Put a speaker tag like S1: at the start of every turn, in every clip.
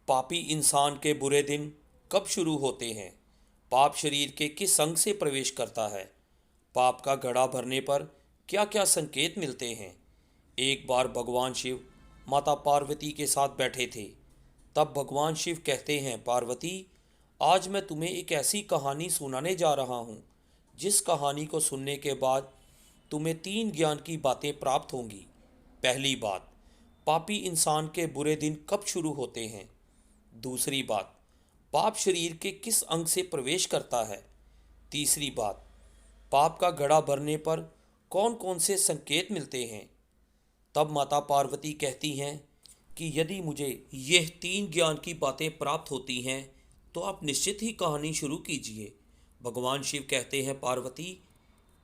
S1: पापी इंसान के बुरे दिन कब शुरू होते हैं? पाप शरीर के किस अंग से प्रवेश करता है? पाप का घड़ा भरने पर क्या क्या संकेत मिलते हैं? एक बार भगवान शिव माता पार्वती के साथ बैठे थे। तब भगवान शिव कहते हैं, पार्वती, आज मैं तुम्हें एक ऐसी कहानी सुनाने जा रहा हूँ जिस कहानी को सुनने के बाद तुम्हें तीन ज्ञान की बातें प्राप्त होंगी। पहली बात, पापी इंसान के बुरे दिन कब शुरू होते हैं। दूसरी बात, पाप शरीर के किस अंग से प्रवेश करता है। तीसरी बात, पाप का घड़ा भरने पर कौन कौन से संकेत मिलते हैं। तब माता पार्वती कहती हैं कि यदि मुझे यह तीन ज्ञान की बातें प्राप्त होती हैं तो आप निश्चित ही कहानी शुरू कीजिए। भगवान शिव कहते हैं, पार्वती,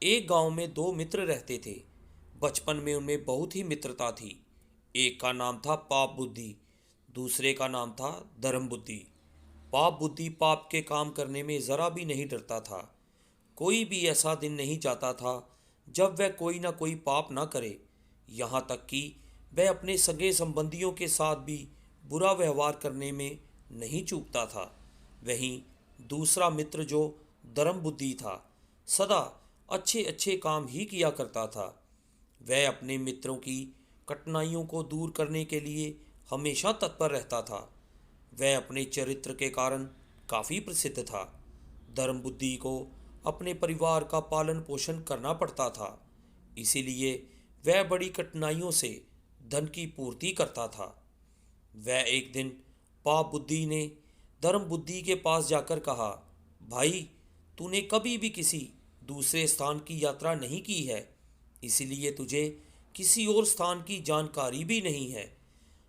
S1: एक गांव में दो मित्र रहते थे। बचपन में उनमें बहुत ही मित्रता थी। एक का नाम था पाप बुद्धि, दूसरे का नाम था धर्म बुद्धि। पाप बुद्धि पाप के काम करने में ज़रा भी नहीं डरता था। कोई भी ऐसा दिन नहीं जाता था जब वह कोई ना कोई पाप ना करे। यहाँ तक कि वह अपने सगे संबंधियों के साथ भी बुरा व्यवहार करने में नहीं चूकता था। वहीं दूसरा मित्र जो धर्म बुद्धि था, सदा अच्छे अच्छे काम ही किया करता था। वह अपने मित्रों की कठिनाइयों को दूर करने के लिए हमेशा तत्पर रहता था। वह अपने चरित्र के कारण काफ़ी प्रसिद्ध था। धर्म बुद्धि को अपने परिवार का पालन पोषण करना पड़ता था, इसीलिए वह बड़ी कठिनाइयों से धन की पूर्ति करता था। वह एक दिन पाप बुद्धि ने धर्म बुद्धि के पास जाकर कहा, भाई, तूने कभी भी किसी दूसरे स्थान की यात्रा नहीं की है, इसलिए तुझे किसी और स्थान की जानकारी भी नहीं है।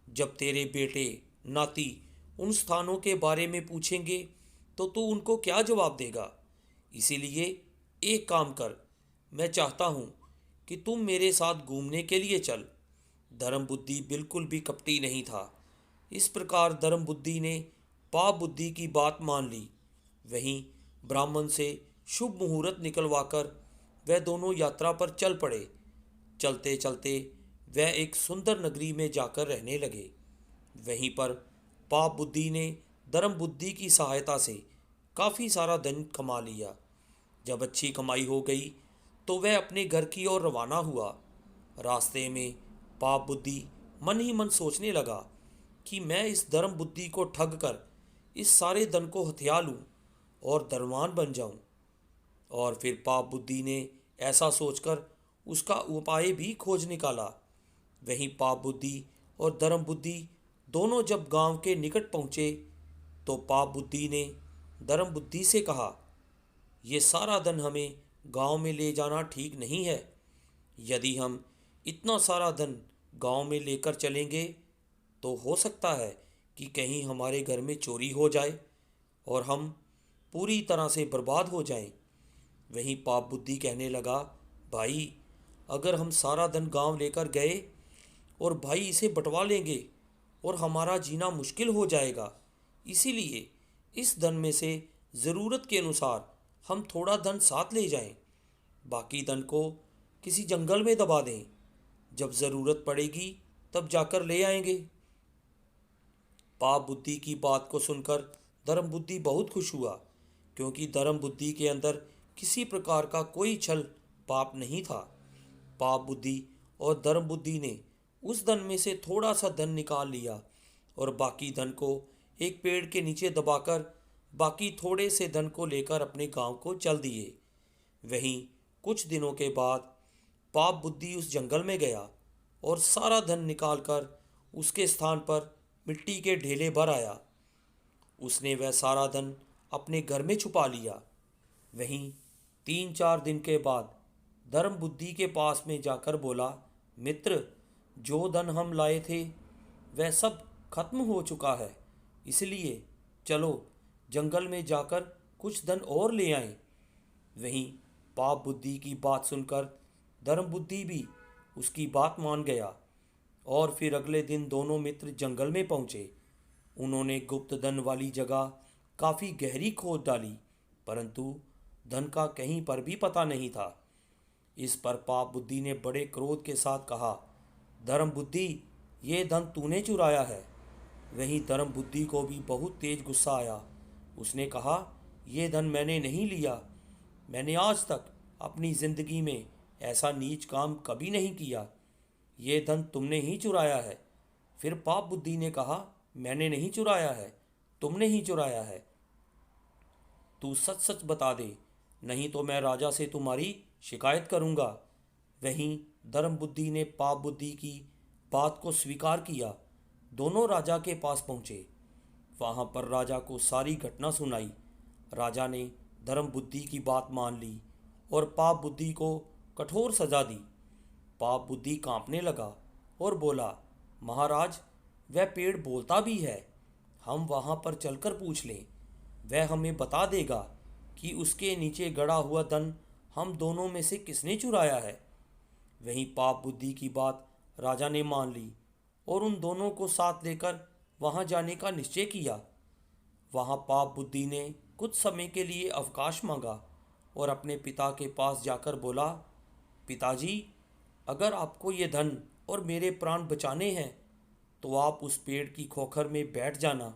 S1: जब तेरे बेटे नाती उन स्थानों के बारे में पूछेंगे तो तू उनको क्या जवाब देगा। इसीलिए एक काम कर, मैं चाहता हूँ कि तुम मेरे साथ घूमने के लिए चल। धर्म बुद्धि बिल्कुल भी कपटी नहीं था। इस प्रकार धर्म बुद्धि ने पाप बुद्धि की बात मान ली। वहीं ब्राह्मण से शुभ मुहूर्त निकलवाकर वह दोनों यात्रा पर चल पड़े। चलते चलते वह एक सुंदर नगरी में जाकर रहने लगे। वहीं पर पाप बुद्धि ने धर्म बुद्धि की सहायता से काफ़ी सारा धन कमा लिया। जब अच्छी कमाई हो गई तो वह अपने घर की ओर रवाना हुआ। रास्ते में पाप बुद्धि मन ही मन सोचने लगा कि मैं इस धर्म बुद्धि को ठग कर इस सारे धन को हथिया लूं और धनवान बन जाऊं। और फिर पाप बुद्धि ने ऐसा सोचकर उसका उपाय भी खोज निकाला। वहीं पाप बुद्धि और धर्म बुद्धि दोनों जब गांव के निकट पहुंचे तो पाप बुद्धि ने धर्म बुद्धि से कहा, ये सारा धन हमें गांव में ले जाना ठीक नहीं है। यदि हम इतना सारा धन गांव में लेकर चलेंगे तो हो सकता है कि कहीं हमारे घर में चोरी हो जाए और हम पूरी तरह से बर्बाद हो जाएं। वहीं पाप बुद्धि कहने लगा, भाई, अगर हम सारा धन गांव लेकर गए और भाई इसे बंटवा लेंगे और हमारा जीना मुश्किल हो जाएगा। इसीलिए इस धन में से ज़रूरत के अनुसार हम थोड़ा धन साथ ले जाएं, बाकी धन को किसी जंगल में दबा दें। जब ज़रूरत पड़ेगी तब जाकर ले आएंगे। पाप बुद्धि की बात को सुनकर धर्म बुद्धि बहुत खुश हुआ, क्योंकि धर्म बुद्धि के अंदर किसी प्रकार का कोई छल पाप नहीं था। पाप बुद्धि और धर्म बुद्धि ने उस धन में से थोड़ा सा धन निकाल लिया और बाकी धन को एक पेड़ के नीचे दबाकर बाकी थोड़े से धन को लेकर अपने गांव को चल दिए। वहीं कुछ दिनों के बाद पाप बुद्धि उस जंगल में गया और सारा धन निकालकर उसके स्थान पर मिट्टी के ढेले भर आया। उसने वह सारा धन अपने घर में छुपा लिया। वहीं 3-4 दिन के बाद धर्म बुद्धि के पास में जाकर बोला, मित्र, जो धन हम लाए थे वह सब खत्म हो चुका है, इसलिए चलो जंगल में जाकर कुछ धन और ले आएं। वहीं पाप बुद्धि की बात सुनकर धर्म बुद्धि भी उसकी बात मान गया और फिर अगले दिन दोनों मित्र जंगल में पहुंचे। उन्होंने गुप्त धन वाली जगह काफ़ी गहरी खोद डाली, परंतु धन का कहीं पर भी पता नहीं था। इस पर पाप बुद्धि ने बड़े क्रोध के साथ कहा, धर्म बुद्धि, ये धन तूने चुराया है। वहीं धर्म बुद्धि को भी बहुत तेज गुस्सा आया। उसने कहा, यह धन मैंने नहीं लिया। मैंने आज तक अपनी जिंदगी में ऐसा नीच काम कभी नहीं किया। ये धन तुमने ही चुराया है। फिर पाप बुद्धि ने कहा, मैंने नहीं चुराया है, तुमने ही चुराया है। तू सच सच बता दे, नहीं तो मैं राजा से तुम्हारी शिकायत करूंगा। वहीं धर्म बुद्धि ने पाप बुद्धि की बात को स्वीकार किया। दोनों राजा के पास पहुंचे। वहां पर राजा को सारी घटना सुनाई। राजा ने धर्म बुद्धि की बात मान ली और पाप बुद्धि को कठोर सजा दी। पाप बुद्धि कांपने लगा और बोला, महाराज, वह पेड़ बोलता भी है। हम वहां पर चलकर पूछ लें। वह हमें बता देगा कि उसके नीचे गड़ा हुआ धन हम दोनों में से किसने चुराया है। वहीं पाप बुद्धि की बात राजा ने मान ली और उन दोनों को साथ लेकर वहां जाने का निश्चय किया। वहां पाप बुद्धि ने कुछ समय के लिए अवकाश मांगा और अपने पिता के पास जाकर बोला, पिताजी, अगर आपको ये धन और मेरे प्राण बचाने हैं तो आप उस पेड़ की खोखर में बैठ जाना,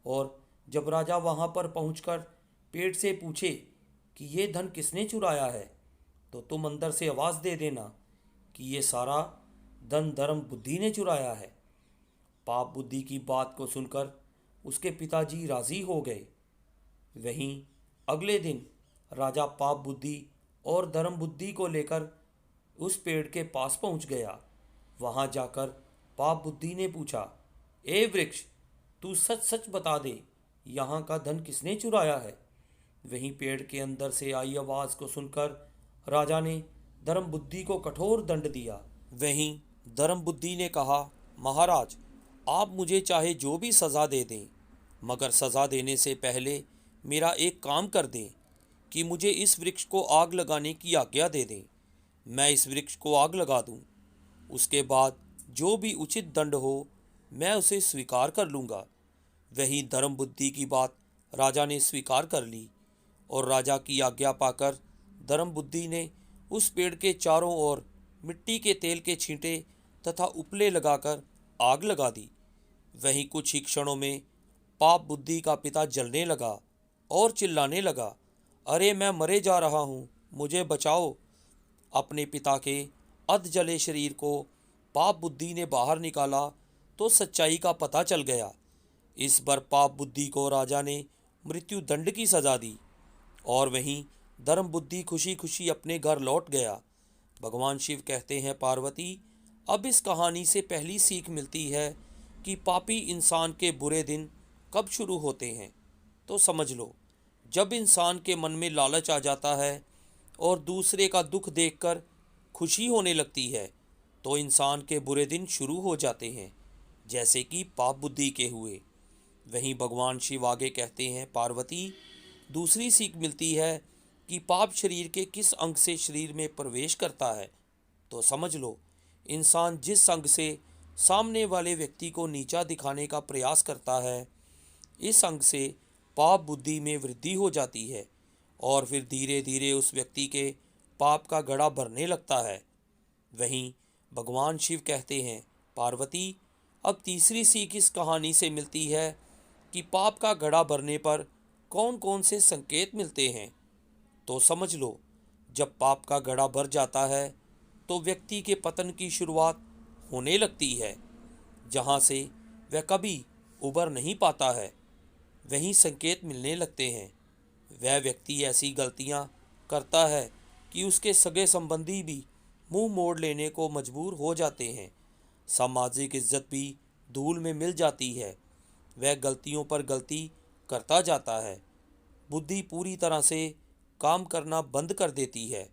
S1: और जब राजा वहां पर पहुंचकर पेड़ से पूछे कि ये धन किसने चुराया है, तो तुम अंदर से आवाज़ दे देना कि ये सारा धन धर्म बुद्धि ने चुराया है। पाप बुद्धि की बात को सुनकर उसके पिताजी राजी हो गए। वहीं अगले दिन राजा पाप बुद्धि और धर्म बुद्धि को लेकर उस पेड़ के पास पहुंच गया। वहां जाकर पाप बुद्धि ने पूछा, ए वृक्ष, तू सच सच बता दे, यहाँ का धन किसने चुराया है। वहीं पेड़ के अंदर से आई आवाज़ को सुनकर राजा ने धर्म बुद्धि को कठोर दंड दिया। वहीं धर्म बुद्धि ने कहा, महाराज, आप मुझे चाहे जो भी सज़ा दे दें, मगर सज़ा देने से पहले मेरा एक काम कर दें कि मुझे इस वृक्ष को आग लगाने की आज्ञा दे दें। मैं इस वृक्ष को आग लगा दूं। उसके बाद जो भी उचित दंड हो मैं उसे स्वीकार कर लूँगा। वही धर्म बुद्धि की बात राजा ने स्वीकार कर ली और राजा की आज्ञा पाकर धर्म बुद्धि ने उस पेड़ के चारों ओर मिट्टी के तेल के छींटे तथा उपले लगाकर आग लगा दी। वहीं कुछ ही क्षणों में पाप बुद्धि का पिता जलने लगा और चिल्लाने लगा, अरे मैं मरे जा रहा हूँ, मुझे बचाओ। अपने पिता के अध जले शरीर को पाप बुद्धि ने बाहर निकाला तो सच्चाई का पता चल गया। इस बार पाप बुद्धि को राजा ने मृत्यु दंड की सजा दी और वहीं धर्म बुद्धि खुशी खुशी अपने घर लौट गया। भगवान शिव कहते हैं, पार्वती, अब इस कहानी से पहली सीख मिलती है कि पापी इंसान के बुरे दिन कब शुरू होते हैं। तो समझ लो, जब इंसान के मन में लालच आ जाता है और दूसरे का दुख देखकर खुशी होने लगती है, तो इंसान के बुरे दिन शुरू हो जाते हैं, जैसे कि पाप बुद्धि के हुए। वहीं भगवान शिव आगे कहते हैं, पार्वती, दूसरी सीख मिलती है कि पाप शरीर के किस अंग से शरीर में प्रवेश करता है। तो समझ लो, इंसान जिस अंग से सामने वाले व्यक्ति को नीचा दिखाने का प्रयास करता है, इस अंग से पाप बुद्धि में वृद्धि हो जाती है और फिर धीरे धीरे उस व्यक्ति के पाप का घड़ा भरने लगता है। वहीं भगवान शिव कहते हैं, पार्वती, अब तीसरी सीख इस कहानी से मिलती है कि पाप का घड़ा भरने पर कौन कौन से संकेत मिलते हैं। तो समझ लो, जब पाप का घड़ा भर जाता है तो व्यक्ति के पतन की शुरुआत होने लगती है, जहाँ से वह कभी उबर नहीं पाता है। वहीं संकेत मिलने लगते हैं। वह व्यक्ति ऐसी गलतियाँ करता है कि उसके सगे संबंधी भी मुंह मोड़ लेने को मजबूर हो जाते हैं। सामाजिक इज्जत भी धूल में मिल जाती है। वह गलतियों पर गलती करता जाता है। बुद्धि पूरी तरह से काम करना बंद कर देती है।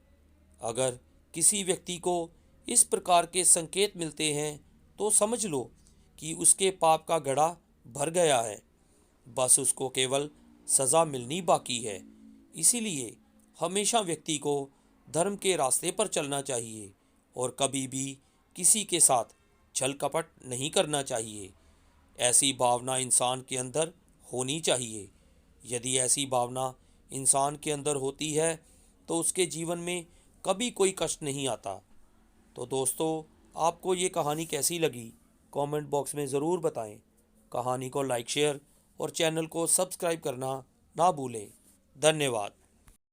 S1: अगर किसी व्यक्ति को इस प्रकार के संकेत मिलते हैं तो समझ लो कि उसके पाप का घड़ा भर गया है। बस उसको केवल सज़ा मिलनी बाकी है। इसीलिए हमेशा व्यक्ति को धर्म के रास्ते पर चलना चाहिए और कभी भी किसी के साथ छल कपट नहीं करना चाहिए। ऐसी भावना इंसान के अंदर होनी चाहिए। यदि ऐसी भावना इंसान के अंदर होती है तो उसके जीवन में कभी कोई कष्ट नहीं आता। तो दोस्तों, आपको ये कहानी कैसी लगी, कमेंट बॉक्स में ज़रूर बताएं। कहानी को लाइक शेयर और चैनल को सब्सक्राइब करना ना भूलें। धन्यवाद।